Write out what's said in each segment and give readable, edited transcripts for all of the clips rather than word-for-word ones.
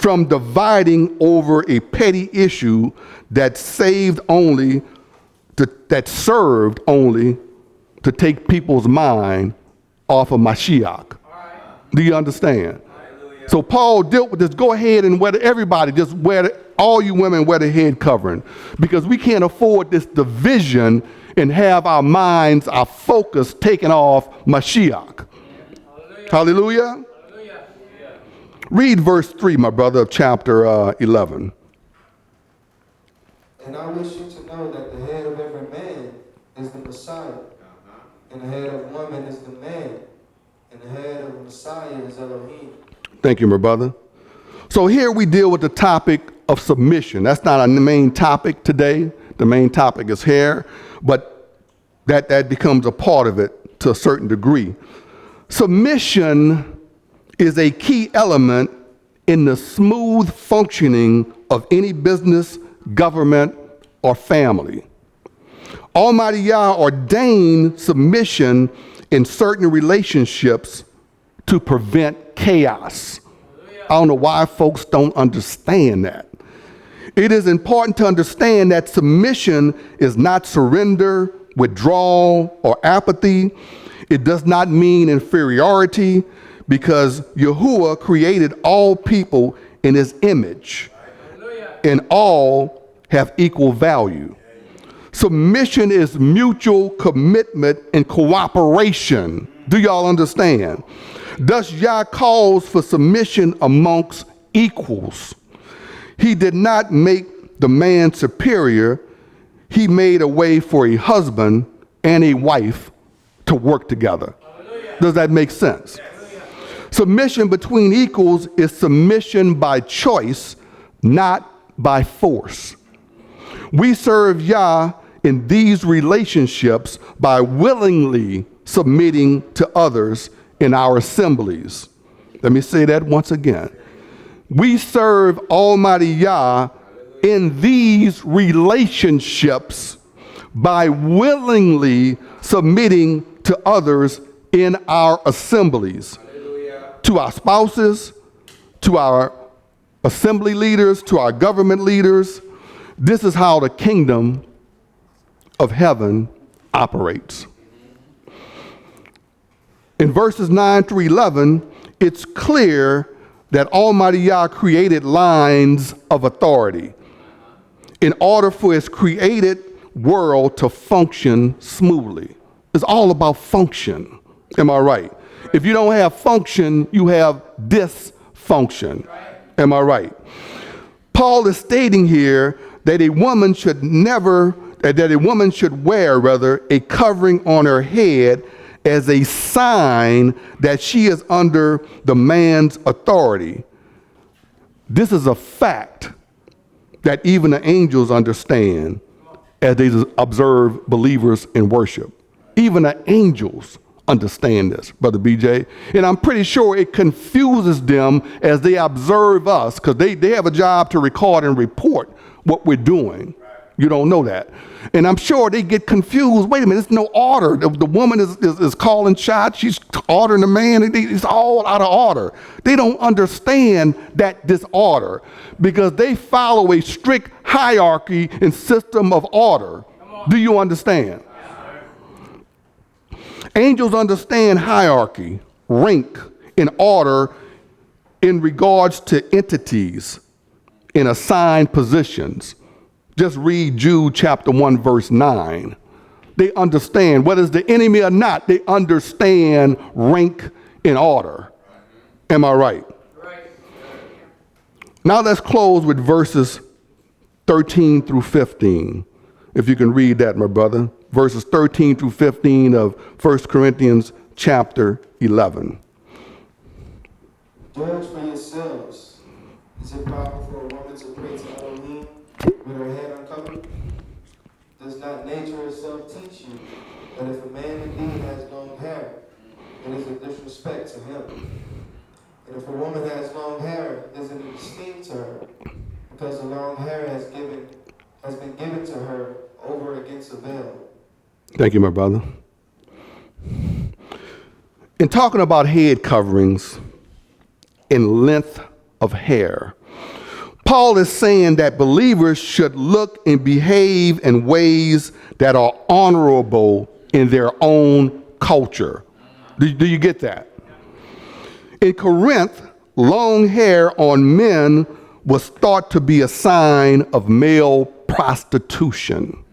from dividing over a petty issue that served only to take people's mind off of Mashiach. Do you understand? Hallelujah. So Paul dealt with this. Go ahead and all you women wear the head covering, because we can't afford this division and have our minds, our focus taken off Mashiach. Hallelujah. Hallelujah. Hallelujah. Read verse 3, my brother, of chapter 11. And I wish you to know that the head of every man is the Messiah, and the head of woman is the man, and the head of the Messiah is Elohim. Thank you, my brother. So here we deal with the topic of submission. That's not our main topic today. The main topic is hair, but that becomes a part of it to a certain degree. Submission is a key element in the smooth functioning of any business, government, or family. Almighty Yah ordained submission in certain relationships to prevent chaos. I don't know why folks don't understand that. It is important to understand that submission is not surrender, withdrawal, or apathy. It does not mean inferiority, because Yahuwah created all people in his image, and all have equal value. Submission is mutual commitment and cooperation. Do y'all understand? Thus, Yah calls for submission amongst equals. He did not make the man superior. He made a way for a husband and a wife to work together. Hallelujah. Does that make sense? Yes. Submission between equals is submission by choice, not by force. We serve Yah in these relationships by willingly submitting to others in our assemblies. Let me say that once again. We serve Almighty Yah in these relationships by willingly submitting to others in our assemblies. Hallelujah. To our spouses, to our assembly leaders, to our government leaders. This is how the kingdom of heaven operates. In verses 9 through 11, it's clear that Almighty Yah created lines of authority in order for his created world to function smoothly. It's all about function. Am I right? If you don't have function, you have dysfunction. Am I right? Paul is stating here that a woman should wear a covering on her head as a sign that she is under the man's authority. This is a fact that even the angels understand as they observe believers in worship. Even the angels understand this, Brother BJ. And I'm pretty sure it confuses them as they observe us, because they have a job to record and report what we're doing. You don't know that. And I'm sure they get confused. Wait a minute, there's no order. The woman is calling shots. She's ordering the man. It's all out of order. They don't understand that disorder, because they follow a strict hierarchy and system of order. Do you understand? Angels understand hierarchy, rank, and order in regards to entities in assigned positions. Just read Jude chapter 1, verse 9. They understand, whether it's the enemy or not, they understand rank and order. Am I right? Right. Now let's close with verses 13 through 15. If you can read that, my brother. Verses 13 through 15 of 1 Corinthians chapter 11. Judge for yourselves. Is it proper for a woman to pray to Elohim with her head uncovered? Does not nature itself teach you that if a man indeed has long hair, it is a disrespect to him? And if a woman has long hair, is it an esteem to her? Because the long hair has been given to her over against a veil. Thank you, my brother. In talking about head coverings and length of hair. Paul is saying that believers should look and behave in ways that are honorable in their own culture. Do you get that? In Corinth, long hair on men was thought to be a sign of male prostitution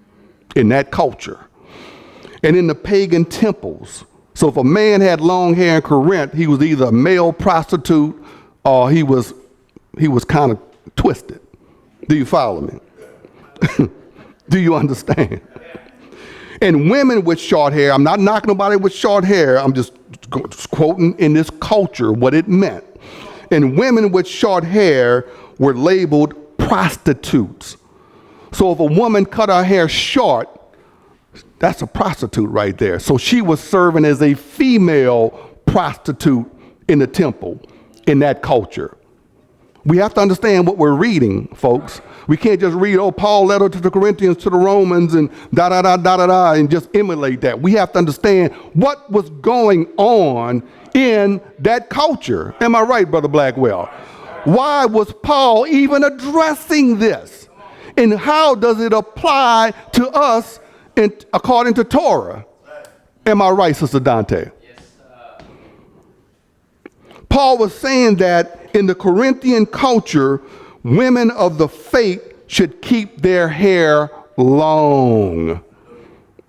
in that culture. And in the pagan temples, so if a man had long hair in Corinth, he was either a male prostitute or he was kind of twisted. Do you follow me? Do you understand? And women with short hair, I'm not knocking nobody with short hair, I'm just quoting in this culture what it meant. And women with short hair were labeled prostitutes. So if a woman cut her hair short, that's a prostitute right there. So she was serving as a female prostitute in the temple in that culture. We have to understand what we're reading, folks. We can't just read, Paul letter to the Corinthians, to the Romans, and da-da-da-da-da-da, and just emulate that. We have to understand what was going on in that culture. Am I right, Brother Blackwell? Why was Paul even addressing this? And how does it apply to us according to Torah? Am I right, Sister Dante? Paul was saying that in the Corinthian culture, women of the faith should keep their hair long.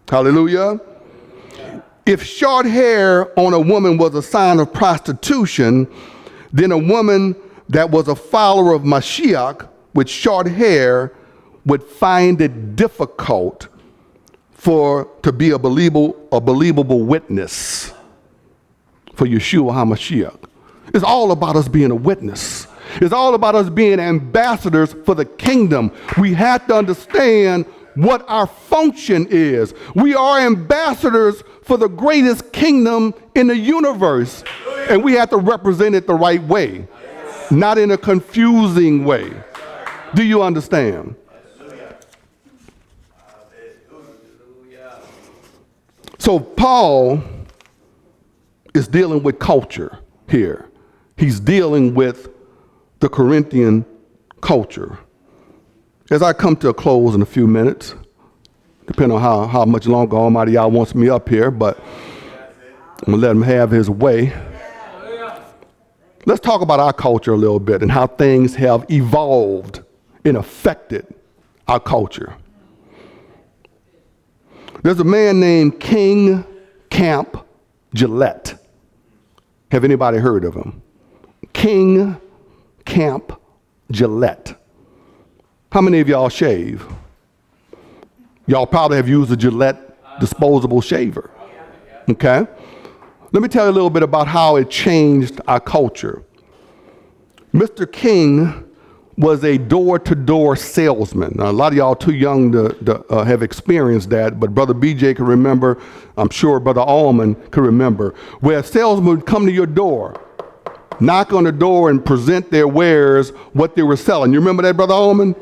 Hallelujah. If short hair on a woman was a sign of prostitution, then a woman that was a follower of Mashiach with short hair would find it difficult to be a believable witness for Yeshua HaMashiach. It's all about us being a witness. It's all about us being ambassadors for the kingdom. We have to understand what our function is. We are ambassadors for the greatest kingdom in the universe, and we have to represent it the right way, not in a confusing way. Do you understand? So Paul is dealing with culture here. He's dealing with the Corinthian culture. As I come to a close in a few minutes, depending on how much longer Almighty Yah wants me up here, but I'm going to let him have his way. Let's talk about our culture a little bit and how things have evolved and affected our culture. There's a man named King Camp Gillette. Have anybody heard of him? King Camp Gillette. How many of y'all shave? Y'all probably have used a Gillette disposable shaver. Okay? Let me tell you a little bit about how it changed our culture. Mr. King was a door-to-door salesman. Now, a lot of y'all too young to have experienced that, but Brother BJ can remember, I'm sure Brother Allman can remember, where a salesman would come to your door, knock on the door and present their wares, what they were selling. You remember that, Brother Allman?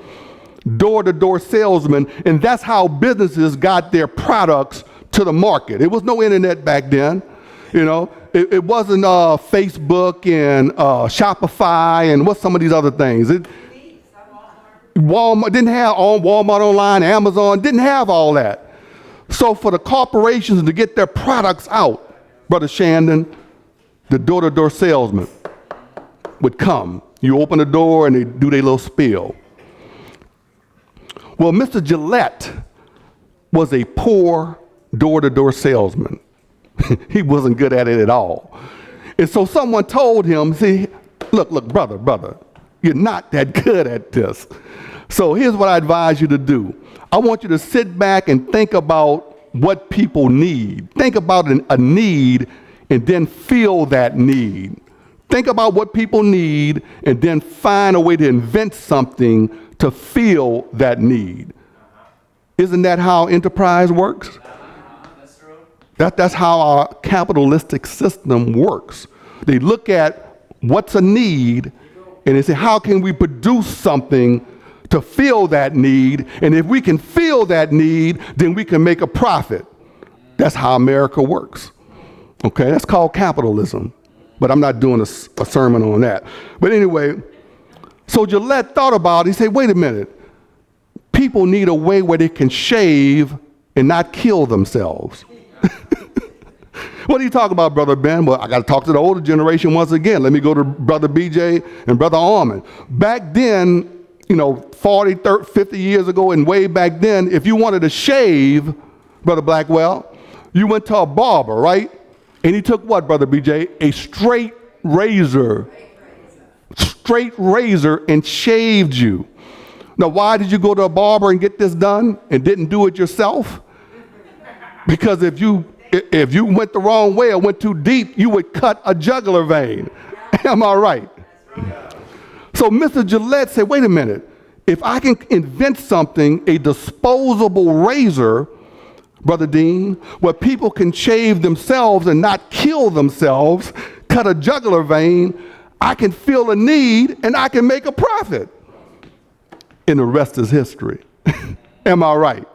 Door-to-door salesman, and that's how businesses got their products to the market. It was no internet back then, you know. It wasn't Facebook and Shopify and what's some of these other things. Walmart didn't have Walmart online, Amazon didn't have all that. So for the corporations to get their products out, Brother Shandon, the door-to-door salesman would come. You open the door and they do their little spiel. Well, Mr. Gillette was a poor door-to-door salesman. He wasn't good at it at all. And so someone told him, see, look, brother, you're not that good at this. So here's what I advise you to do. I want you to sit back and think about what people need. Think about a need and then feel that need. Think about what people need and then find a way to invent something to fill that need. Isn't that how enterprise works? That's how our capitalistic system works. They look at what's a need and they say, how can we produce something to fill that need? And if we can fill that need, then we can make a profit. That's how America works. Okay, that's called capitalism. But I'm not doing a sermon on that. But anyway, So Gillette thought about it. He said, wait a minute. People need a way where they can shave and not kill themselves. What are you talking about, Brother Ben? Well, I got to talk to the older generation once again. Let me go to Brother BJ and Brother Armin. Back then, 40, 30, 50 years ago and way back then, if you wanted to shave, Brother Blackwell, you went to a barber, right? And he took what, Brother BJ? A straight razor and shaved you. Now, why did you go to a barber and get this done and didn't do it yourself? Because if you went the wrong way or went too deep, you would cut a jugular vein. Am I right? So Mr. Gillette said, wait a minute. If I can invent something, a disposable razor, Brother Dean, where people can shave themselves and not kill themselves, cut a jugular vein, I can feel a need and I can make a profit. And the rest is history. Am I right?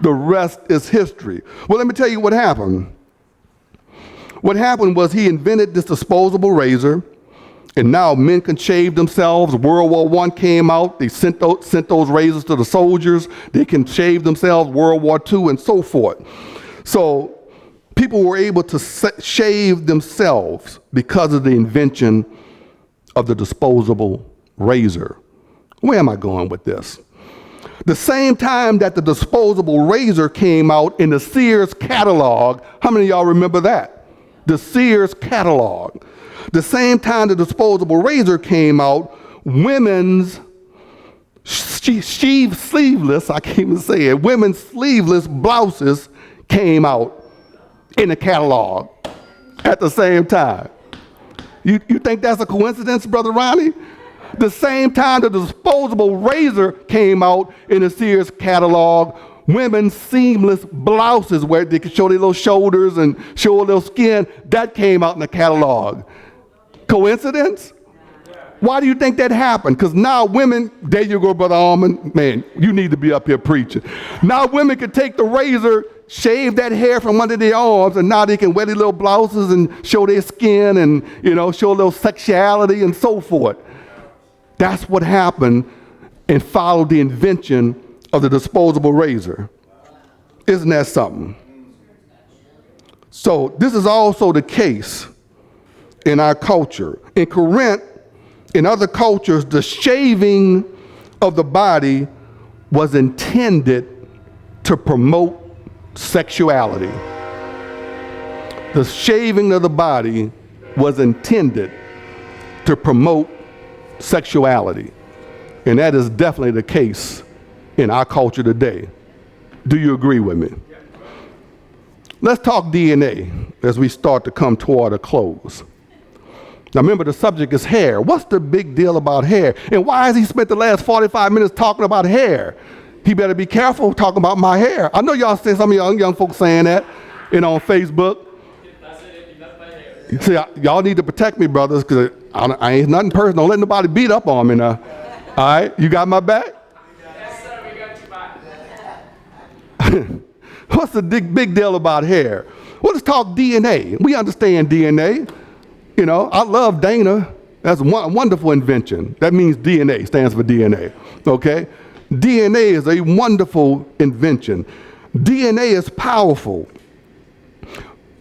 The rest is history. Well, let me tell you what happened. What happened was he invented this disposable razor, and now men can shave themselves. World War I came out. They sent those razors to the soldiers. They can shave themselves, World War II, and so forth. So people were able to shave themselves because of the invention of the disposable razor. Where am I going with this? The same time that the disposable razor came out in the Sears catalog, how many of y'all remember that? The Sears catalog. The same time the disposable razor came out, women's sleeveless, I can't even say it, women's sleeveless blouses came out in the catalog at the same time. You think that's a coincidence, Brother Ronnie? The same time the disposable razor came out in the Sears catalog, women's seamless blouses where they could show their little shoulders and show a little skin, that came out in the catalog. Coincidence? Why do you think that happened? Because now women, there you go, Brother Almond, man, you need to be up here preaching. Now women can take the razor, shave that hair from under their arms, and now they can wear their little blouses and show their skin and, show a little sexuality and so forth. That's what happened and followed the invention of the disposable razor. Isn't that something? So this is also the case in our culture. In Corinth, in other cultures, the shaving of the body was intended to promote sexuality. The shaving of the body was intended to promote sexuality. And that is definitely the case in our culture today. Do you agree with me? Let's talk DNA as we start to come toward a close. Now remember, the subject is hair. What's the big deal about hair? And why has he spent the last 45 minutes talking about hair? He better be careful talking about my hair. I know y'all see some of young folks saying that, on Facebook. See, y'all need to protect me, brothers, because I ain't nothing personal. Don't let nobody beat up on me now. All right? You got my back? Yes, sir. We got your back. What's the big deal about hair? Well, let's talk DNA. We understand DNA. I love Dana. That's a wonderful invention. That means DNA, stands for DNA. Okay? DNA is a wonderful invention. DNA is powerful.